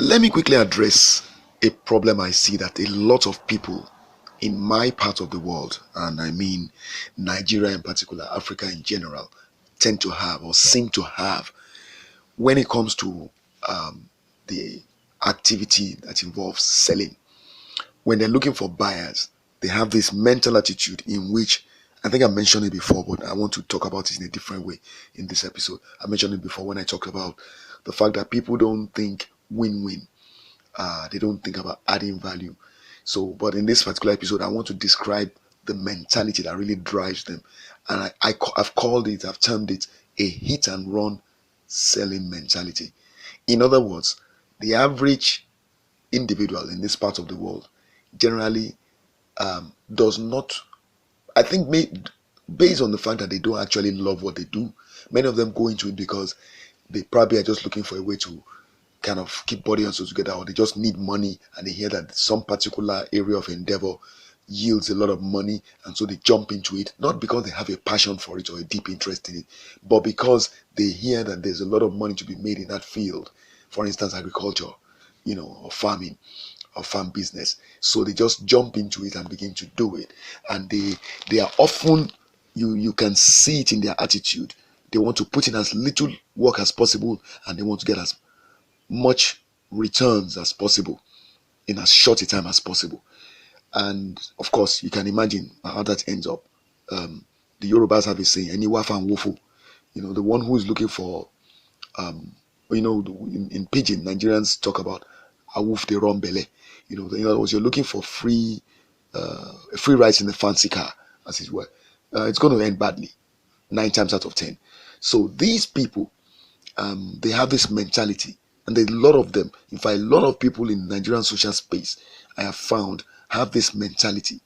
Let me quickly address a problem I see that a lot of people in my part of the world, and I mean Nigeria in particular, Africa in general, tend to have or seem to have when it comes to the activity that involves selling. When they're looking for buyers, they have this mental attitude in which I think I mentioned it before, but I want to talk about it in a different way in this episode. I mentioned it before when I talked about the fact that people don't think win-win. They don't think about adding value. So, but in this particular episode, I want to describe the mentality that really drives them. And I've called it, I've termed it a hit and run selling mentality. In other words, the average individual in this part of the world generally does not, I think, based on the fact that they don't actually love what they do, many of them go into it because they probably are just looking for a way to kind of keep body and soul together, or they just need money and they hear that some particular area of endeavor yields a lot of money, and so they jump into it, not because they have a passion for it or a deep interest in it, but because they hear that there's a lot of money to be made in that field. For instance, agriculture, or farming or farm business. So they just jump into it and begin to do it. And they are often, you can see it in their attitude. They want to put in as little work as possible, and they want to get as much returns as possible in as short a time as possible. And of course, you can imagine how that ends up. The Yorubas have a saying, "Any wafa and wofo," the one who is looking for, in pidgin, Nigerians talk about awuf de rombele. In other words, you're looking for free rides in the fancy car, as it were. It's going to end badly, 9 times out of 10. So these people, they have this mentality, and there's a lot of them. In fact, a lot of people in Nigerian social space, I have found, have this mentality.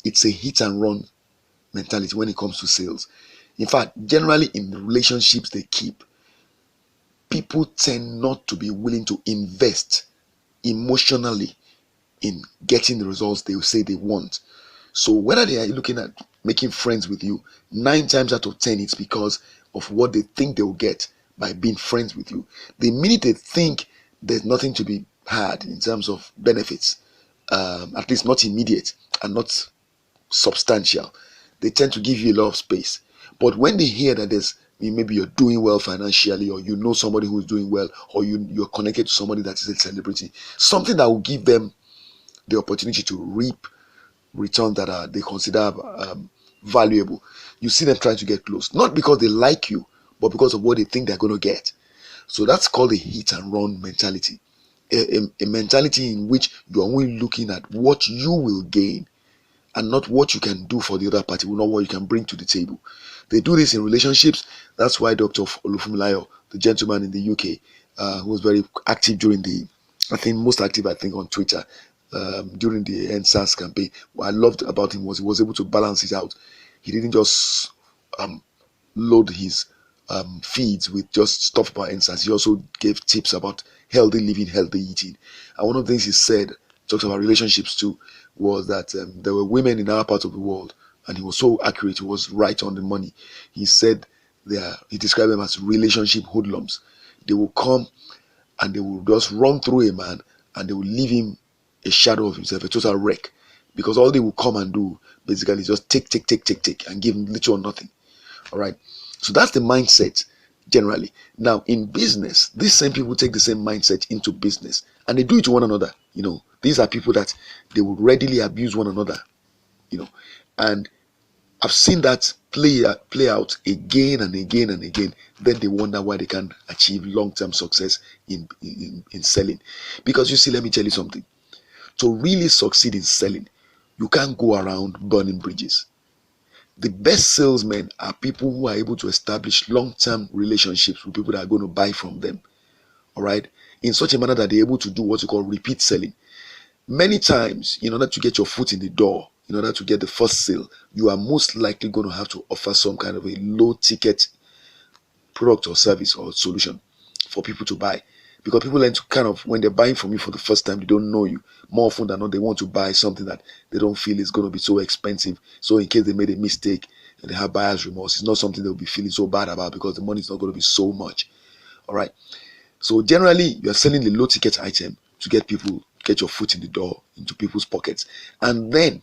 It's a hit and run mentality when it comes to sales. In fact, generally in the relationships they keep, people tend not to be willing to invest emotionally in getting the results they say they want. So whether they are looking at making friends with you, 9 times out of 10, it's because of what they think they will get by being friends with you. The minute they think there's nothing to be had in terms of benefits, at least not immediate and not substantial, they tend to give you a lot of space. But when they hear that maybe you're doing well financially, or somebody who's doing well, or you're connected to somebody that is a celebrity, something that will give them the opportunity to reap returns that they consider valuable, you see them trying to get close, not because they like you, but because of what they think they're going to get. So that's called a hit and run mentality, a mentality in which you're only looking at what you will gain and not what you can do for the other party, not what you can bring to the table. They do this in relationships. That's why Dr. Olufunmilayo, the gentleman in the UK, who was very active during most active on Twitter, during the NSAS campaign. What I loved about him was he was able to balance it out. He didn't just load his feeds with just stuff about NSAS. He also gave tips about healthy living, healthy eating. And one of the things he said, talks about relationships too, was that there were women in our part of the world, and he was so accurate, he was right on the money. He said he described them as relationship hoodlums. They will come and they will just run through a man, and they will leave him a shadow of himself, a total wreck, because all they will come and do basically is just take, and give him little or nothing. All right. So that's the mindset generally. Now in business, these same people take the same mindset into business, and they do it to one another. These are people that they would readily abuse one another. And I've seen that play out again and again and again. Then they wonder why they can't achieve long-term success in selling. Because you see, let me tell you something. To really succeed in selling, you can't go around burning bridges. The best salesmen are people who are able to establish long-term relationships with people that are going to buy from them. All right, in such a manner that they're able to do what you call repeat selling. Many times, in order to get your foot in the door, in order to get the first sale, you are most likely going to have to offer some kind of a low-ticket product or service or solution for people to buy. Because people learn to when they're buying from you for the first time, they don't know you. More often than not, they want to buy something that they don't feel is going to be so expensive. So in case they made a mistake and they have buyer's remorse, it's not something they'll be feeling so bad about, because the money is not going to be so much. All right. So generally, you are selling the low ticket item to get your foot in the door into people's pockets. And then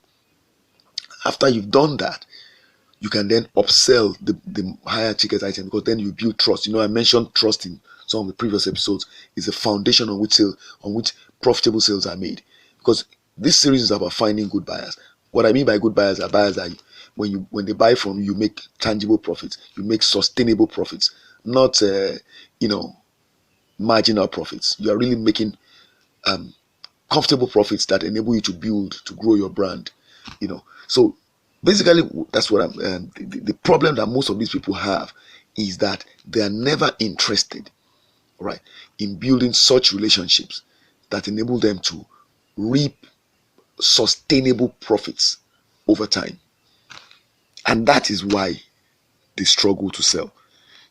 after you've done that, you can then upsell the higher ticket item, because then you build trust. I mentioned trust in some of the previous episodes. Is the foundation on which profitable sales are made. Because this series is about finding good buyers. What I mean by good buyers are buyers that when they buy from you, make tangible profits, you make sustainable profits, not marginal profits. You are really making comfortable profits that enable you to grow your brand. So basically, that's what I'm. The problem that most of these people have is that they are never interested, right, in building such relationships that enable them to reap sustainable profits over time, and that is why they struggle to sell.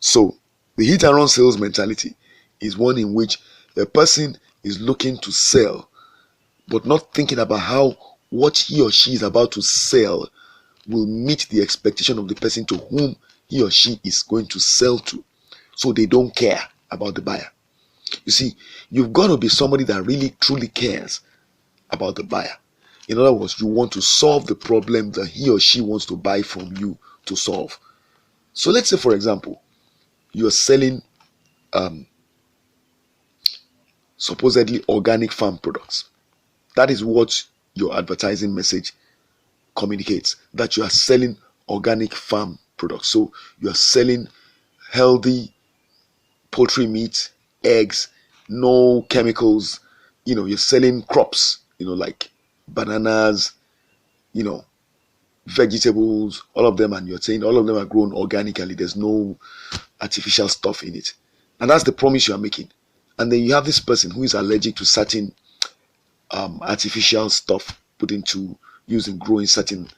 So the hit and run sales mentality is one in which a person is looking to sell, but not thinking about how what he or she is about to sell will meet the expectation of the person to whom he or she is going to sell to. So they don't care about the buyer. You see, you've got to be somebody that really truly cares about the buyer. In other words, you want to solve the problem that he or she wants to buy from you to solve. So let's say, for example, you're selling supposedly organic farm products. That is what your advertising message communicates, that you are selling organic farm products. So you are selling healthy poultry meat, eggs, no chemicals. You're selling crops, like bananas, you know, vegetables, all of them, and you're saying all of them are grown organically. There's no artificial stuff in it. And that's the promise you are making. And then you have this person who is allergic to certain artificial stuff put into using growing certain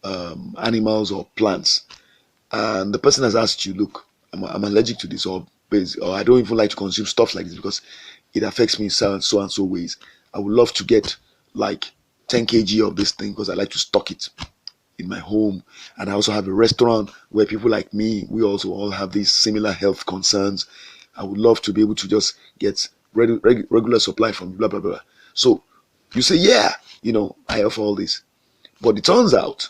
animals or plants. And the person has asked you, look, I'm allergic to this, or I don't even like to consume stuff like this because it affects me in so and so ways. I would love to get like 10 kg of this thing because I like to stock it in my home. And I also have a restaurant where people like me, we also all have these similar health concerns. I would love to be able to just get regular supply from blah, blah, blah. So you say, yeah, I offer all this. But it turns out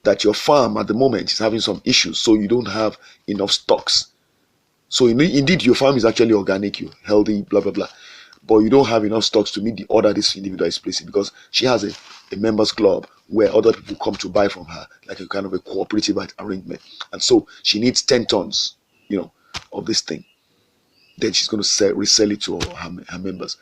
that your farm at the moment is having some issues, so you don't have enough stocks. So indeed, your farm is actually organic, you healthy, blah blah blah, but you don't have enough stocks to meet the order this individual is placing, because she has a members club where other people come to buy from her, like a kind of a cooperative arrangement, and so she needs 10 tons, of this thing. Then she's going to resell it to her members.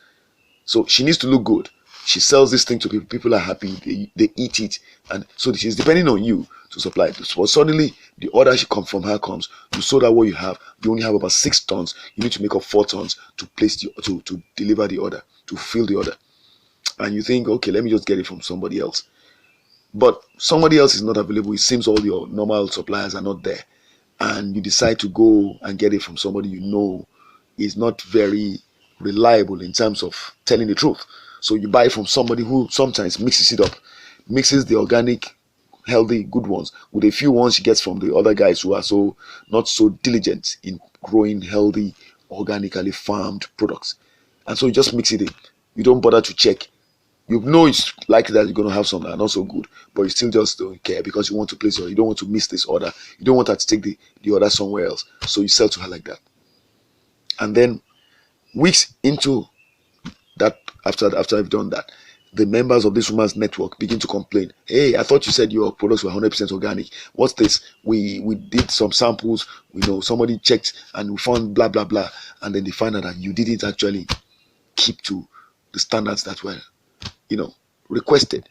So she needs to look good. She sells this thing to people. People are happy. They eat it, and so she's depending on you to supply it. So suddenly, the order from her comes. You sold out what you have. You only have about 6 tons. You need to make up 4 tons to place to deliver the order, to fill the order. And you think, okay, let me just get it from somebody else. But somebody else is not available. It seems all your normal suppliers are not there, and you decide to go and get it from somebody is not very reliable in terms of telling the truth. So you buy from somebody who sometimes mixes it up, mixes the organic, healthy, good ones with a few ones she gets from the other guys who are so not so diligent in growing healthy, organically farmed products. And so you just mix it in. You don't bother to check. You know it's likely that you're going to have some that are not so good, but you still just don't care because you want to place you don't want to miss this order. You don't want her to take the order somewhere else. So you sell to her like that. And then weeks into that, after I've done that, the members of this woman's network begin to complain. Hey, I thought you said your products were 100% organic. What's this? We did some samples. Somebody checked and we found blah blah blah, and then they find out that you didn't actually keep to the standards that were requested.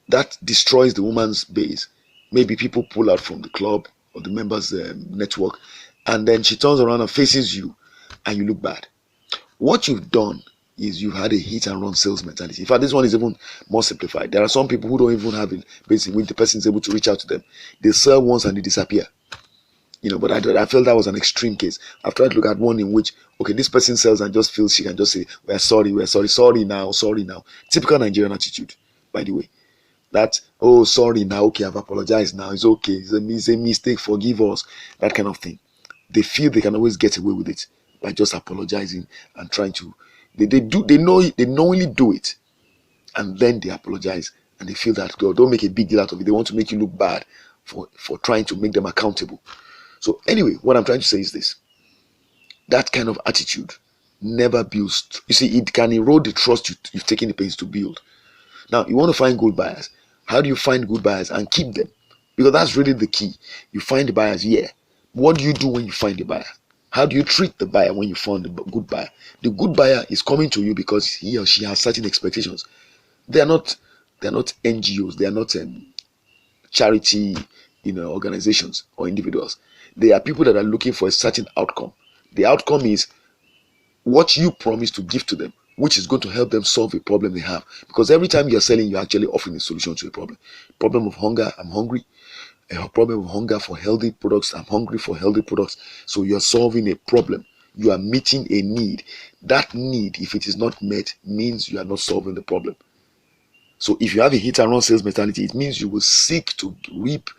That destroys the woman's base. Maybe people pull out from the club or the members network, and then she turns around and faces you, and you look bad. What you've done is you've had a hit and run sales mentality. In fact, this one is even more simplified. There are some people who don't even have it, basically, when the person is able to reach out to them. They sell once and they disappear. But I felt that was an extreme case. I've tried to look at one in which, okay, this person sells and just feels she can just say, we're sorry now. Typical Nigerian attitude, by the way. That, oh, sorry now, okay, I've apologized now, it's okay, it's a mistake, forgive us, that kind of thing. They feel they can always get away with it. by just apologizing and trying to. They knowingly do it, and then they apologize and they feel that God don't make a big deal out of it. They want to make you look bad for trying to make them accountable. So anyway, what I'm trying to say is this: that kind of attitude never builds. You see, it can erode the trust you've taken the pains to build. Now, you want to find good buyers. How do you find good buyers and keep them? Because that's really the key. You find the buyers, yeah. What do you do when you find the buyer? How do you treat the buyer when you find the good buyer? The good buyer is coming to you because he or she has certain expectations. They are not NGOs. They are not charity, organizations or individuals. They are people that are looking for a certain outcome. The outcome is what you promise to give to them, which is going to help them solve a problem they have. Because every time you're selling, you're actually offering a solution to a problem. Problem of hunger, I'm hungry. A problem of hunger for healthy products, I'm hungry for healthy products. So you're solving a problem. You are meeting a need. That need, if it is not met, means you are not solving the problem. So if you have a hit and run sales mentality, it means you will seek to reap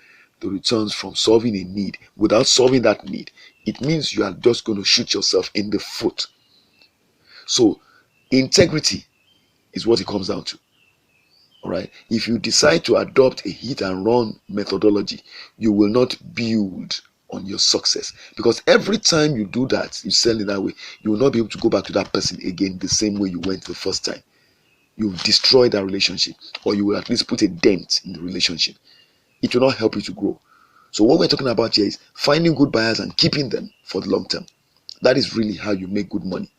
the returns from solving a need without solving that need. It means you are just going to shoot yourself in the foot. So integrity is what it comes down to. All right. If you decide to adopt a hit and run methodology, you will not build on your success, because every time you do that, you sell in that way, you will not be able to go back to that person again the same way you went the first time. You will destroy that relationship, or you will at least put a dent in the relationship. It will not help you to grow. So what we're talking about here is finding good buyers and keeping them for the long term. That is really how you make good money.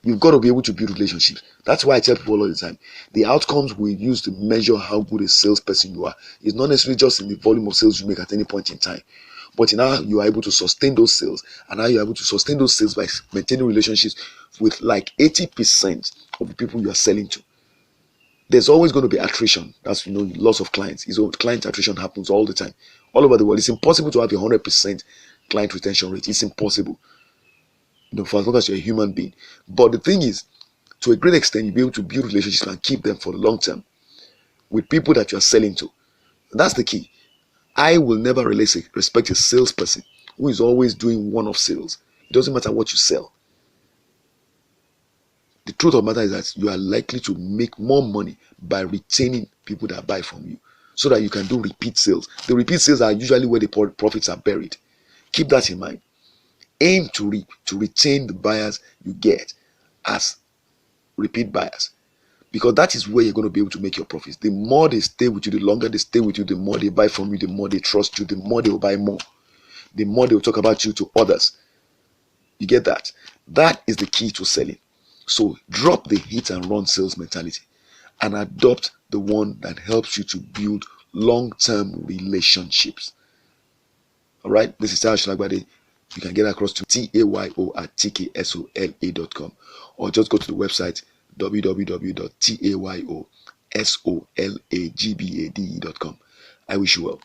You've got to be able to build relationships. That's why I tell people all the time, the outcomes we use to measure how good a salesperson you are is not necessarily just in the volume of sales you make at any point in time, but in how you are able to sustain those sales, and how you're able to sustain those sales by maintaining relationships with like 80% of the people you are selling to. There's always going to be attrition. That's, loss of clients. Client attrition happens all the time, all over the world. It's impossible to have a 100% client retention rate. It's impossible, for as long as you're a human being. But the thing is, to a great extent, you'll be able to build relationships and keep them for the long term with people that you're selling to. That's the key. I will never really respect a salesperson who is always doing one-off sales. It doesn't matter what you sell. The truth of the matter is that you are likely to make more money by retaining people that buy from you, so that you can do repeat sales. The repeat sales are usually where the profits are buried. Keep that in mind. Aim to retain the buyers you get as repeat buyers, because that is where you're going to be able to make your profits. The more they stay with you, the longer they stay with you, the more they buy from you, the more they trust you, the more they will buy more, the more they will talk about you to others. You get that? That is the key to selling. So drop the hit and run sales mentality and adopt the one that helps you to build long-term relationships. All right, this is Tayo Shalagbade. You can get across to tayo@tksola.com, or just go to the website www.tayosolagba.com. I wish you well.